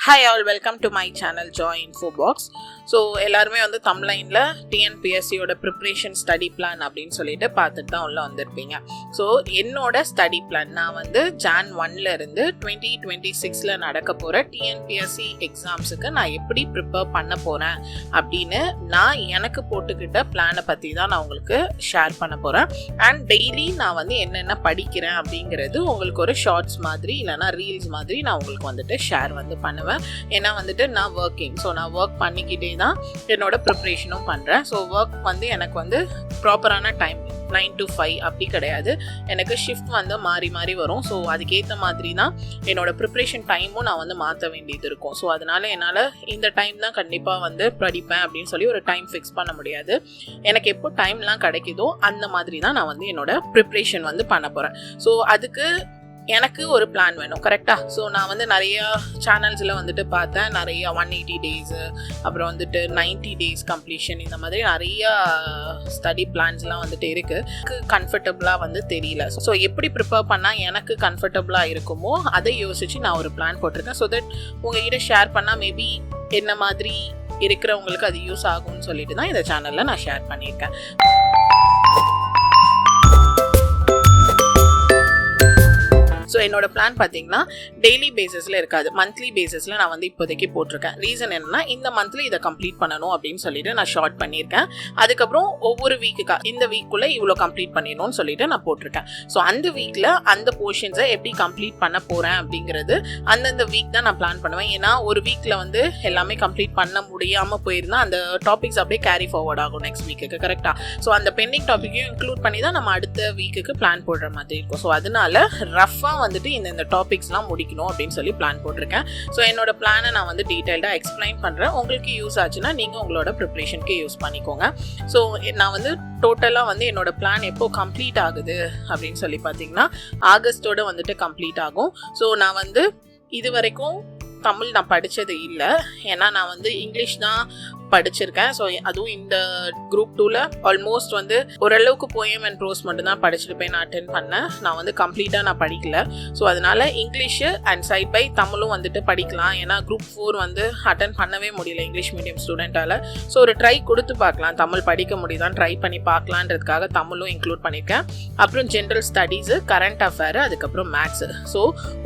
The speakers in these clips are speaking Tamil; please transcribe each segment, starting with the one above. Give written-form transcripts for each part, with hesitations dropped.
Hi all, welcome to my channel Joy Infobox. So எல்லாருமே வந்து தம்ப்லைனில் டிஎன்பிஎஸ்சியோட ப்ரிப்ரேஷன் ஸ்டடி பிளான் அப்படின்னு சொல்லிட்டு பார்த்துட்டு தான் உள்ள வந்திருப்பீங்க. ஸோ என்னோட ஸ்டடி பிளான் நான் வந்து Jan 1 இருந்து 2026 நடக்க போகிற டிஎன்பிஎஸ்சி எக்ஸாம்ஸுக்கு நான் எப்படி ப்ரிப்பேர் பண்ண போகிறேன் அப்படின்னு நான் எனக்கு போட்டுக்கிட்ட பிளானை பற்றி தான் நான் உங்களுக்கு ஷேர் பண்ண போகிறேன். அண்ட் டெய்லி நான் வந்து என்னென்ன படிக்கிறேன் அப்படிங்கிறது உங்களுக்கு ஒரு ஷார்ட்ஸ் மாதிரி இல்லைனா ரீல்ஸ் மாதிரி நான் உங்களுக்கு வந்துட்டு ஷேர் வந்து பண்ணுவேன். ஏன்னா வந்துட்டு நான் நான் ஒர்க் பண்ணிக்கிட்டே தான் என்னோட ப்ரிப்ரேஷனும் பண்ணுறேன். ஸோ ஒர்க் வந்து எனக்கு வந்து ப்ராப்பரான டைம் 9 to 5 அப்படி கிடையாது, எனக்கு ஷிஃப்ட் வந்து மாறி மாறி வரும். ஸோ அதுக்கேற்ற மாதிரி தான் என்னோட ப்ரிப்ரேஷன் டைமும் நான் வந்து மாற்ற வேண்டியது இருக்கும். ஸோ அதனால என்னால் இந்த டைம் தான் கண்டிப்பாக வந்து படிப்பேன் அப்படின்னு சொல்லி ஒரு டைம் ஃபிக்ஸ் பண்ண முடியாது. எனக்கு எப்போ டைம்லாம் கிடைக்குதோ அந்த மாதிரி தான் நான் வந்து என்னோட ப்ரிப்ரேஷன் வந்து பண்ண போகிறேன். ஸோ அதுக்கு எனக்கு ஒரு பிளான் வேணும், கரெக்டாக? ஸோ நான் வந்து நிறையா சேனல்ஸில் வந்துட்டு பார்த்தேன், நிறையா 180 days, அப்புறம் வந்துட்டு 90 days கம்ப்ளீஷன், இந்த மாதிரி நிறையா ஸ்டடி பிளான்ஸ்லாம் வந்துட்டு இருக்குது. கம்ஃபர்டபுளாக வந்து தெரியல. ஸோ எப்படி ப்ரிப்பேர் பண்ணால் எனக்கு கம்ஃபர்டபுளாக இருக்குமோ அதை யோசித்து நான் ஒரு பிளான் போட்டிருக்கேன். ஸோ தட் உங்ககிட்ட ஷேர் பண்ணால் மேபி என்ன மாதிரி இருக்கிறவங்களுக்கு அது யூஸ் ஆகும்னு சொல்லிட்டு தான் இந்த சேனலில் நான் ஷேர் பண்ணியிருக்கேன். ஸோ என்னோட பிளான் பார்த்தீங்கன்னா டெய்லி பேசிஸில் இருக்காது, மந்த்லி பேசிஸில் நான் வந்து இப்போதைக்கு போட்டிருக்கேன். ரீசன் என்னன்னா, இந்த மந்த்லி இதை கம்ப்ளீட் பண்ணணும் அப்படின்னு சொல்லிட்டு நான் ஷார்ட் பண்ணியிருக்கேன். அதுக்கப்புறம் ஒவ்வொரு வீக்குக்கா இந்த வீக்குள்ளே இவ்வளோ கம்ப்ளீட் பண்ணிடணும்னு சொல்லிட்டு நான் போட்டிருக்கேன். ஸோ அந்த வீக்கில் அந்த போர்ஷன்ஸை எப்படி கம்ப்ளீட் பண்ண போகிறேன் அப்படிங்கிறது அந்தந்த வீக் தான் நான் பிளான் பண்ணுவேன். ஏன்னா ஒரு வீக்கில் வந்து எல்லாமே கம்ப்ளீட் பண்ண முடியாமல் போயிருந்தா அந்த டாபிக்ஸ் அப்படியே கேரி ஃபார்வர்ட் ஆகும் நெக்ஸ்ட் வீக்குக்கு, கரெக்டாக? ஸோ அந்த பெண்டிங் டாப்பிக்கையும் இன்க்ளூட் பண்ணி தான் நம்ம அடுத்த வீக்குக்கு பிளான் போடுற மாதிரி இருக்கும். ஸோ அதனால ரஃபாக வந்துட்டு இந்த டாபிக்ஸ்லாம் முடிக்கணும் அப்படின்னு சொல்லி பிளான் போட்டிருக்கேன். ஸோ என்னோட பிளானை நான் வந்து டீட்டெயில்டாக எக்ஸ்பிளைன் பண்ணுறேன். உங்களுக்கு யூஸ் ஆச்சுன்னா நீங்கள் உங்களோட ப்ரிப்ரேஷனுக்கு யூஸ் பண்ணிக்கோங்க. ஸோ நான் வந்து டோட்டலாக வந்து என்னோட பிளான் எப்போ கம்ப்ளீட் ஆகுது அப்படின்னு சொல்லி பார்த்தீங்கன்னா ஆகஸ்டோட வந்துட்டு கம்ப்ளீட் ஆகும். ஸோ நான் வந்து இது வரைக்கும் தமிழ் நான் படித்தது இல்லை, ஏன்னா நான் வந்து இங்கிலீஷ் தான் படிச்சிருக்கேன். ஸோ அதுவும் இந்த குரூப் 2ல் ஆல்மோஸ்ட் வந்து ஓரளவுக்கு போயம் அண்ட் ப்ரோஸ் மட்டும் தான் படிச்சுட்டு போய் நான் அட்டென்ட் பண்ணேன். நான் வந்து கம்ப்ளீட்டாக நான் படிக்கல. ஸோ அதனால இங்கிலீஷு அண்ட் சைட் பை தமிழும் வந்துட்டு படிக்கலாம். ஏன்னா குரூப் 4 வந்து அட்டென்ட் பண்ணவே முடியல இங்கிலீஷ் மீடியம் ஸ்டூடெண்ட்டால். ஸோ ஒரு ட்ரை கொடுத்து பார்க்கலாம், தமிழ் படிக்க முடியுதான் ட்ரை பண்ணி பார்க்கலான்றதுக்காக தமிழும் இன்க்ளூட் பண்ணியிருக்கேன். அப்புறம் ஜென்ரல் ஸ்டடீஸு, கரண்ட் அஃபேரு, அதுக்கப்புறம் மேக்ஸு. ஸோ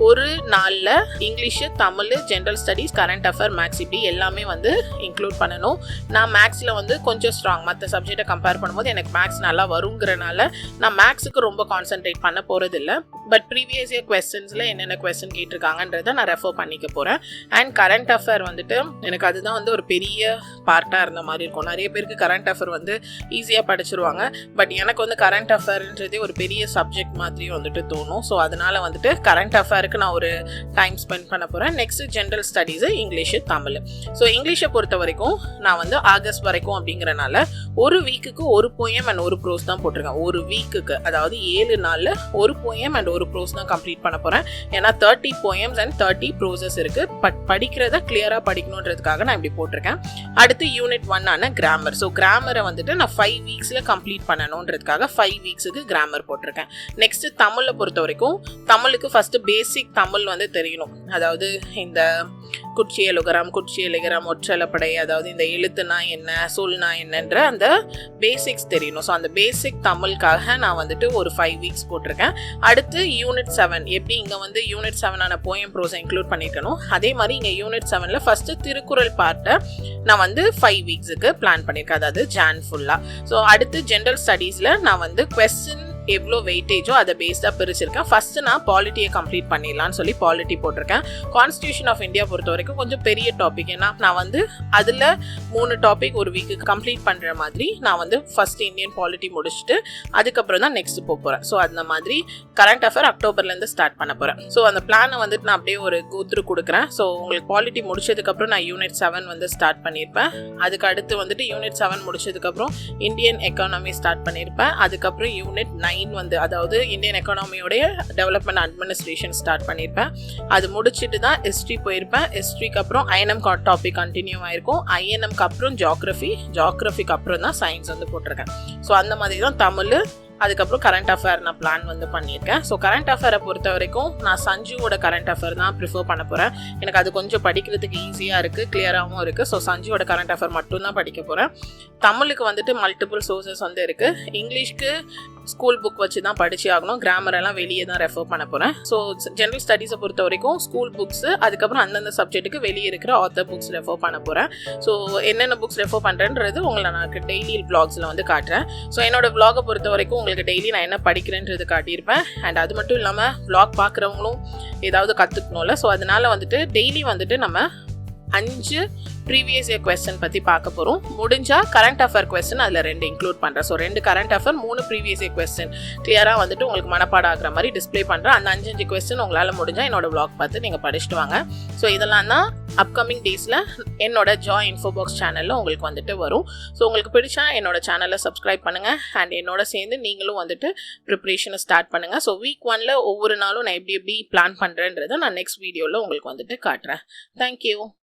ஒரு நாளில் இங்கிலீஷு, தமிழ், general studies, current affair, maths இப்படி எல்லாமே வந்து இன்க்ளூட் பண்ணணும். நான் மேக்ஸில் வந்து கொஞ்சம் ஸ்ட்ராங், மற்ற சப்ஜெக்டை கம்பேர் பண்ணும்போது எனக்கு மேக்ஸ் நல்லா வருங்கிறனால நான் மேக்ஸுக்கு ரொம்ப கான்சென்ட்ரேட் பண்ண போகிறது இல்லை. பட் ப்ரீவியஸ் இயர் கொஸ்டின்ஸில் என்னென்ன கொஸ்டின் கேட்டிருக்காங்கன்றதை நான் ரெஃபர் பண்ணிக்க போகிறேன். அண்ட் கரண்ட் அஃபேர் வந்துட்டு எனக்கு அதுதான் வந்து ஒரு பெரிய பார்ட்டாக இருந்த மாதிரி இருக்கும். நிறைய பேருக்கு கரண்ட் அஃபேர் வந்து ஈஸியாக படிச்சிருவாங்க, பட் எனக்கு வந்து கரண்ட் அஃபேர்ன்றதே ஒரு பெரிய சப்ஜெக்ட் மாதிரி வந்துட்டு தோணும். ஸோ அதனால் வந்துட்டு கரண்ட் அஃபேருக்கு நான் ஒரு டைம் ஸ்பெண்ட் பண்ண போகிறேன். Next general studies, English, Tamil. So இங்கிலீஷை பொறுத்த வரைக்கும் நான் வந்து ஆகஸ்ட் வரைக்கும் அப்படிங்கிறனால ஒரு வீக்குக்கு ஒரு போயம் அண்ட் ஒரு ப்ரோஸ் தான் போட்டிருக்கேன். ஒரு வீக்குக்கு, அதாவது 7 நாளில் ஒரு போயம் அண்ட் ஒரு ப்ரோஸ் தான் கம்ப்ளீட் பண்ண போகிறேன். ஏன்னா 30 போயம்ஸ் அண்ட் 30 ப்ரோசஸ் இருக்குது. பட் படிக்கிறத கிளியராக படிக்கணுன்றதுக்காக நான் இப்படி போட்டிருக்கேன். அடுத்து யூனிட் 1 ஆன கிராமர். ஸோ கிராமரை வந்துட்டு நான் 5 வீக்ஸில் கம்ப்ளீட் பண்ணணுன்றதுக்காக 5 வீக்ஸுக்கு கிராமர் போட்டிருக்கேன். நெக்ஸ்ட் தமிழை பொறுத்த வரைக்கும் தமிழுக்கு ஃபஸ்ட்டு பேசிக் தமிழ் வந்து தெரியணும். அதாவது இந்த குட்சியலுகரம், குட்சியலிகரம், ஒற்றலப்படை, அதாவது இந்த எழுத்துனா என்ன, சொல்னா என்னன்ற அந்த பேசிக்ஸ் தெரியணும். ஸோ அந்த பேசிக் தமிழுக்காக நான் வந்துட்டு ஒரு 5 வீக்ஸ் போட்டிருக்கேன். அடுத்து யூனிட் 7, எப்படி இங்கே வந்து யூனிட் 7 ஆன போயம் ப்ரோஸை இன்க்ளூட் பண்ணியிருக்கணும், அதே மாதிரி இங்கே யூனிட் 7ல் ஃபஸ்ட்டு திருக்குறள் பார்ட்டை நான் வந்து 5 வீக்ஸுக்கு பிளான் பண்ணியிருக்கேன், அதாவது Jan ஃபுல்லாக. ஸோ அடுத்து ஜென்ரல் ஸ்டடீஸில் நான் வந்து கொஸ்டின் எவ்வளோ வெயிட்டேஜோ அதை பேஸ்டாக பிரிச்சிருக்கேன். ஃபஸ்ட்டு நான் பாலிட்டியை கம்ப்ளீட் பண்ணிடலான்னு சொல்லி பாலிட்டி போட்டிருக்கேன். கான்ஸ்டியூஷன் ஆஃப் இந்தியா பொறுத்த வரைக்கும் கொஞ்சம் பெரிய டாபிக், ஏன்னா நான் வந்து அதில் 3 டாபிக் ஒரு வீக்கு கம்ப்ளீட் பண்ணுற மாதிரி நான் வந்து ஃபஸ்ட்டு இந்தியன் பாலிட்டி முடிச்சுட்டு அதுக்கப்புறம் தான் நெக்ஸ்ட் போகிறேன். ஸோ அந்த மாதிரி கரண்ட் அஃபேர் அக்டோபர்லேருந்து ஸ்டார்ட் பண்ண போகிறேன். ஸோ அந்த பிளானை வந்துட்டு நான் அப்படியே ஒரு கோத்ரூ கொடுக்குறேன். ஸோ உங்களுக்கு பாலிட்டி முடிச்சதுக்கப்புறம் நான் யூனிட் 7 வந்து ஸ்டார்ட் பண்ணியிருப்பேன். அதுக்கு அடுத்து வந்துட்டு யூனிட் 7 முடிச்சதுக்கப்புறம் இந்தியன் எக்கானமி ஸ்டார்ட் பண்ணியிருப்பேன். அதுக்கப்புறம் யூனிட் 9 வந்து, அதாவது இந்தியன் எக்கானமியோடைய டெவலப்மெண்ட் அட்மினிஸ்ட்ரேஷன் ஸ்டார்ட் பண்ணியிருப்பேன். அது முடிச்சுட்டு தான் ஹிஸ்ட்ரி போயிருப்பேன். ஹிஸ்ட்ரிக்கு அப்புறம் ஐஎன்எம் டாபிக் கண்டினியூ ஆயிருக்கும். ஐஎன்எம்க்கு அப்புறம் ஜியாகிரஃபிக்கு அப்புறம் தான் சயின்ஸ் வந்து போட்டிருக்கேன். ஸோ அந்த மாதிரி தான் தமிழ், அதுக்கப்புறம் கரண்ட் அஃபேர் நான் பிளான் வந்து பண்ணியிருக்கேன். ஸோ கரண்ட் அஃபேரை பொறுத்த வரைக்கும் நான் சஞ்சுவோட கரண்ட் அஃபேர் தான் ப்ரிஃபர் பண்ண போகிறேன். எனக்கு அது கொஞ்சம் படிக்கிறதுக்கு ஈஸியாக இருக்குது, கிளியராகவும் இருக்குது. ஸோ சஞ்சுவோட கரண்ட் அஃபேர் மட்டும்தான் படிக்க போகிறேன். தமிழுக்கு வந்துட்டு மல்டிபிள் சோர்சஸ் வந்து இருக்குது. இங்கிலீஷ்க்கு ஸ்கூல் புக் வச்சு தான் படிச்சு ஆகணும். கிராமர் எல்லாம் வெளியே தான் ரெஃபர் பண்ண போகிறேன். ஸோ ஜென்ரல் ஸ்டடீஸை பொறுத்த வரைக்கும் ஸ்கூல் புக்ஸு, அதுக்கப்புறம் அந்தந்த சப்ஜெக்ட்டுக்கு வெளியே இருக்கிற ஆத்தர் புக்ஸ் ரெஃபர் பண்ண போகிறேன். ஸோ என்னென்ன புக்ஸ் ரெஃபர் பண்ணுறேன்றது உங்களை நான் டெய்லி vlogsல வந்து காட்டுறேன். ஸோ என்னோட vlog-ஐ பொறுத்த வரைக்கும் உங்களுக்கு டெய்லி நான் என்ன படிக்கிறேன்றது காட்டியிருப்பேன். அண்ட் அது மட்டும் இல்லாமல் vlog பார்க்குறவங்களும் ஏதாவது கற்றுக்கணும்ல. ஸோ அதனால வந்துட்டு டெய்லி வந்துட்டு நம்ம 5 ப்ரீவியஸ் இயர் கொஸ்டின் பற்றி பார்க்க போகிறோம். முடிஞ்சால் கரண்ட் அஃபேர் கொஸ்டின் அதில் 2 இன்க்ளூட் பண்ணுறேன். So 2 current affair 3 previous year question கிளியராக வந்துட்டு உங்களுக்கு மனப்பாடம் ஆகிற மாதிரி டிஸ்பிளே பண்ணுறேன். அந்த 5 கொஸ்டின் உங்களால் முடிஞ்சால் என்னோட vlog பார்த்து நீங்கள் படிச்சுட்டு வாங்க. ஸோ இதெல்லாம் தான் அப்கமிங் டேஸில் என்னோட ஜாய் இன்ஃபோபாக்ஸ் சேனலில் உங்களுக்கு வந்துட்டு வரும். ஸோ உங்களுக்கு பிடிச்சா என்னோட சேனலை சப்ஸ்கிரைப் பண்ணுங்கள். அண்ட் என்னோட சேர்ந்து நீங்களும் வந்துட்டு ப்ரிப்ரேஷனை ஸ்டார்ட் பண்ணுங்கள். ஸோ வீக் 1ல் ஒவ்வொரு நாளும் நான் எப்படி பிளான் பண்ணுறேன்றதை நான் நெக்ஸ்ட் வீடியோவில் உங்களுக்கு வந்துட்டு காட்டுறேன். தேங்க்யூ.